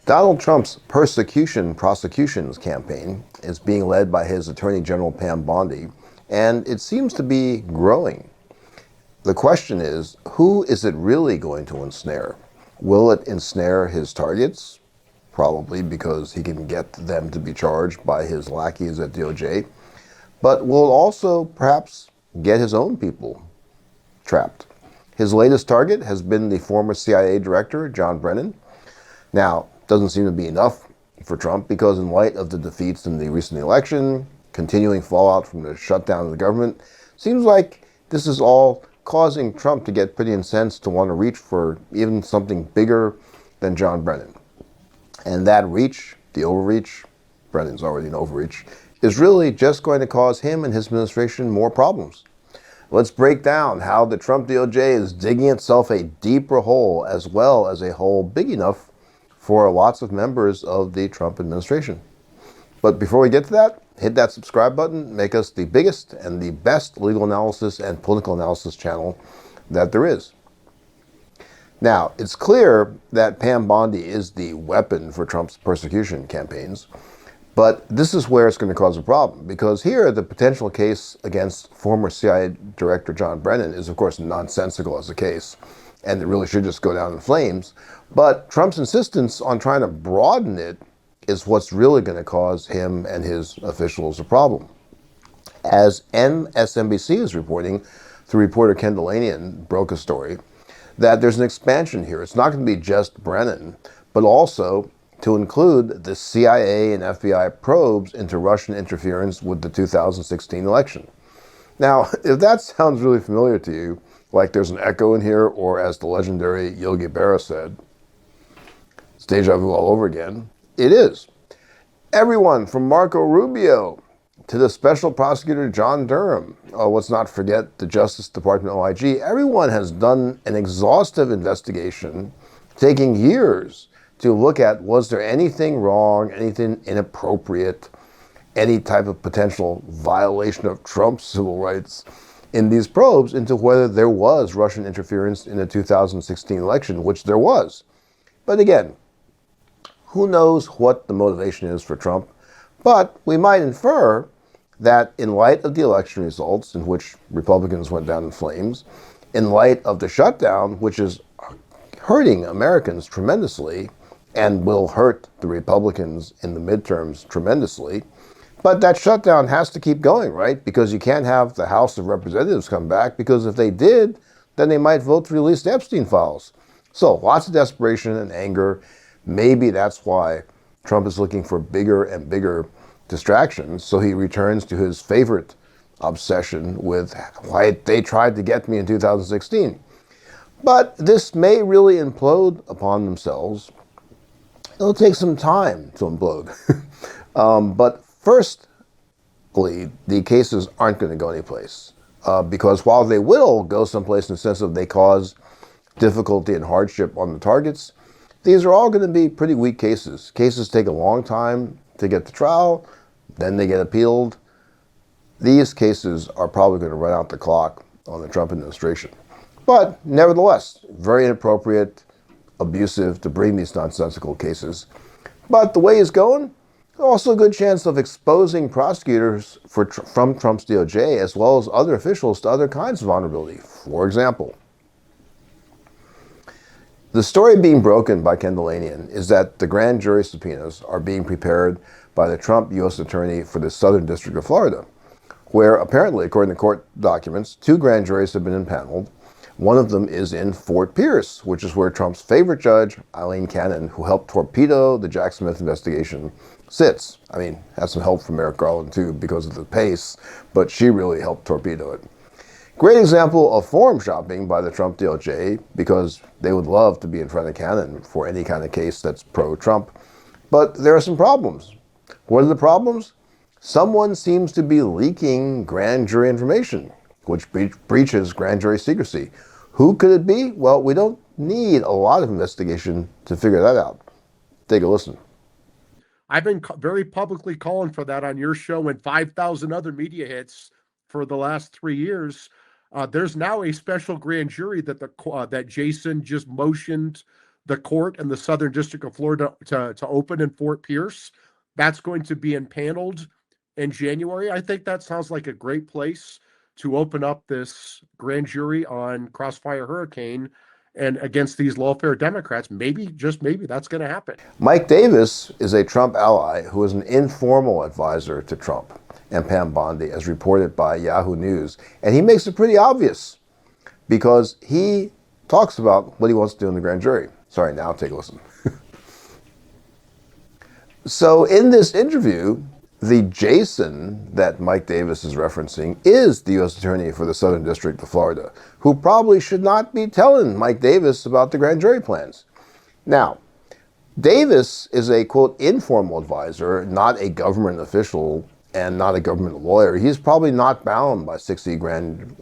Donald Trump's persecution prosecutions campaign is being led by his Attorney General Pam Bondi, and it seems to be growing. The question is, who is it really going to ensnare? Will it ensnare his targets? Probably, because he can get them to be charged by his lackeys at DOJ. But will it also perhaps get his own people trapped? His latest target has been the former CIA director, John Brennan. Now, doesn't seem to be enough for Trump because in light of the defeats in the recent election, continuing fallout from the shutdown of the government, seems like this is all causing Trump to get pretty incensed to want to reach for even something bigger than John Brennan. And that reach, the overreach, Brennan's already an overreach, is really just going to cause him and his administration more problems. Let's break down how the Trump DOJ is digging itself a deeper hole as well as a hole big enough for lots of members of the Trump administration. But before we get to that, hit that subscribe button, make us the biggest and the best legal analysis and political analysis channel that there is. Now, it's clear that Pam Bondi is the weapon for Trump's persecution campaigns, but this is where it's going to cause a problem, because here the potential case against former CIA Director John Brennan is, of course, nonsensical as a case, and it really should just go down in flames. But Trump's insistence on trying to broaden it is what's really going to cause him and his officials a problem. As MSNBC is reporting, through reporter Ken Delanian broke a story, that there's an expansion here. It's not going to be just Brennan, but also to include the CIA and FBI probes into Russian interference with the 2016 election. Now, if that sounds really familiar to you, like there's an echo in here, or as the legendary Yogi Berra said, it's deja vu all over again, it is. Everyone from Marco Rubio to the special prosecutor John Durham, let's not forget the Justice Department OIG, everyone has done an exhaustive investigation, taking years to look at was there anything wrong, anything inappropriate, any type of potential violation of Trump's civil rights in these probes into whether there was Russian interference in the 2016 election, which there was. But again, who knows what the motivation is for Trump? But we might infer that in light of the election results, in which Republicans went down in flames, in light of the shutdown, which is hurting Americans tremendously and will hurt the Republicans in the midterms tremendously, but that shutdown has to keep going, right? Because you can't have the House of Representatives come back, because if they did, then they might vote to release the Epstein files. So lots of desperation and anger. Maybe that's why Trump is looking for bigger and bigger distractions, so he returns to his favorite obsession with why they tried to get me in 2016. But this may really implode upon themselves. It'll take some time to implode. But firstly, the cases aren't going to go anyplace, because while they will go someplace in the sense of they cause difficulty and hardship on the targets, these are all going to be pretty weak cases. Cases take a long time to get to trial, then they get appealed. These cases are probably going to run out the clock on the Trump administration. But nevertheless, very inappropriate, abusive to bring these nonsensical cases. But the way he's going, also a good chance of exposing prosecutors from Trump's DOJ as well as other officials to other kinds of vulnerability. For example, the story being broken by Ken Delanian is that the grand jury subpoenas are being prepared by the Trump U.S. Attorney for the Southern District of Florida, where apparently, according to court documents, 2 grand juries have been impaneled. One of them is in Fort Pierce, which is where Trump's favorite judge, Eileen Cannon, who helped torpedo the Jack Smith investigation, sits. I mean, had some help from Merrick Garland too because of the pace, but she really helped torpedo it. Great example of forum shopping by the Trump DOJ, because they would love to be in front of Cannon for any kind of case that's pro-Trump. But there are some problems. What are the problems? Someone seems to be leaking grand jury information, which breaches grand jury secrecy. Who could it be? Well, we don't need a lot of investigation to figure that out. Take a listen. I've been very publicly calling for that on your show and 5,000 other media hits for the last 3 years. There's now a special grand jury that that Jason just motioned the court in the Southern District of Florida to open in Fort Pierce. That's going to be impaneled in January. I think that sounds like a great place to open up this grand jury on Crossfire Hurricane and against these lawfare Democrats. Maybe, just maybe, that's going to happen. Mike Davis is a Trump ally who is an informal advisor to Trump and Pam Bondi, as reported by Yahoo News. And he makes it pretty obvious because he talks about what he wants to do in the grand jury. Sorry, now take a listen. So in this interview, the Jason that Mike Davis is referencing is the U.S. Attorney for the Southern District of Florida, who probably should not be telling Mike Davis about the grand jury plans. Now, Davis is a, quote, informal advisor, not a government official and not a government lawyer. He's probably not bound by 60 grand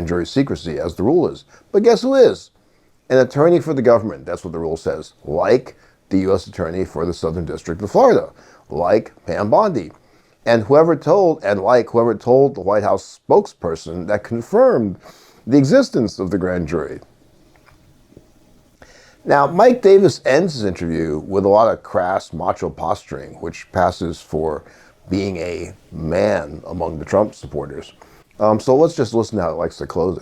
jury secrecy, as the rule is. But guess who is? An attorney for the government. That's what the rule says. Like the U.S. Attorney for the Southern District of Florida. Like Pam Bondi. And whoever told the White House spokesperson that confirmed the existence of the grand jury. Now, Mike Davis ends his interview with a lot of crass macho posturing, which passes for being a man among the Trump supporters. So let's just listen to how he likes to close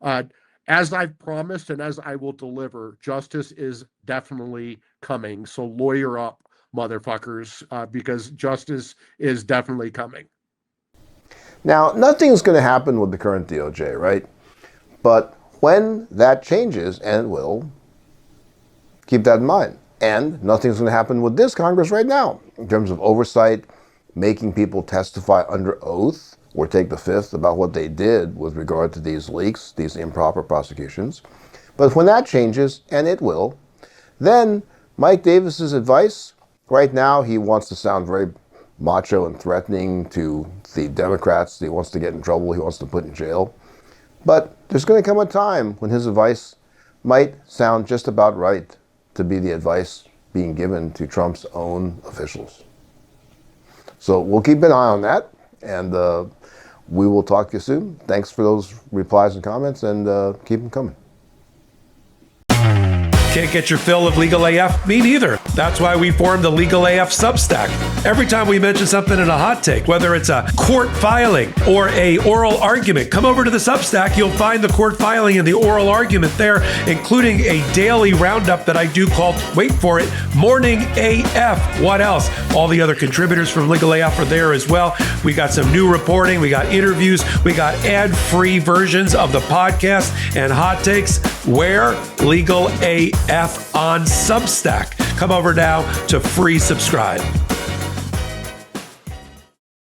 it. As I've promised and as I will deliver, justice is definitely coming. So lawyer up, motherfuckers, because justice is definitely coming. Now, nothing's going to happen with the current DOJ, right? But when that changes, and it will, keep that in mind. And nothing's going to happen with this Congress right now in terms of oversight, making people testify under oath or take the fifth about what they did with regard to these leaks, these improper prosecutions. But when that changes, and it will, then Mike Davis's advice, right now he wants to sound very macho and threatening to the Democrats. He wants to get in trouble. He wants to put in jail. But there's going to come a time when his advice might sound just about right to be the advice being given to Trump's own officials. So we'll keep an eye on that, and we will talk to you soon. Thanks for those replies and comments, and keep them coming. Can't get your fill of Legal AF? Me neither. That's why we formed the Legal AF Substack. Every time we mention something in a hot take, whether it's a court filing or a oral argument, come over to the Substack. You'll find the court filing and the oral argument there, including a daily roundup that I do called, wait for it, Morning AF. What else? All the other contributors from Legal AF are there as well. We got some new reporting. We got interviews. We got ad-free versions of the podcast and hot takes. Where? Legal AF on Substack. Come over now to free subscribe.